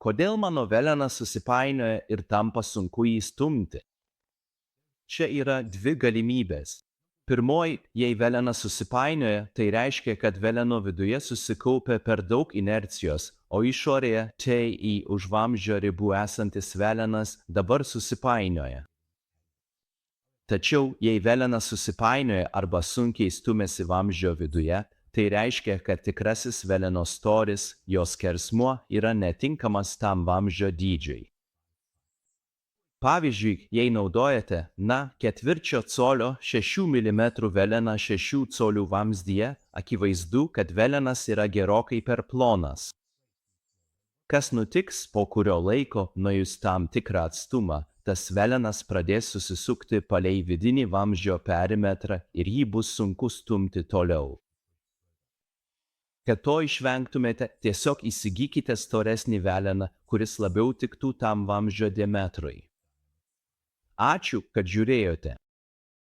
Kodėl mano velenas susipainioja ir tampa sunku jį stumti? Čia yra dvi galimybės. Pirmoji, jei velenas susipainioja, tai reiškia, kad veleno viduje susikaupė per daug inercijos, o išorėje tai į už vamzdžio ribų esantis velenas dabar susipainioja. Tačiau, jei velenas susipainioja arba sunkiai stumėsi vamzdžio viduje, tai reiškia, kad tikrasis veleno storis, jos skersmuo, yra netinkamas tam vamzdžio dydžiui. Pavyzdžiui, jei naudojate, ketvirčio colio 6 mm veleną 6 colių vamzdyje, akivaizdu, kad velenas yra gerokai per plonas. Kas nutiks po kurio laiko, nuėjus tam tikrą atstumą, tas velenas pradės susisukti palei vidinį vamzdžio perimetrą ir jį bus sunku stumti toliau. Kad to išvengtumėte, tiesiog įsigykite storesnį veleną, kuris labiau tiktų tam vamzdžio diametrui. Ačiū, kad žiūrėjote.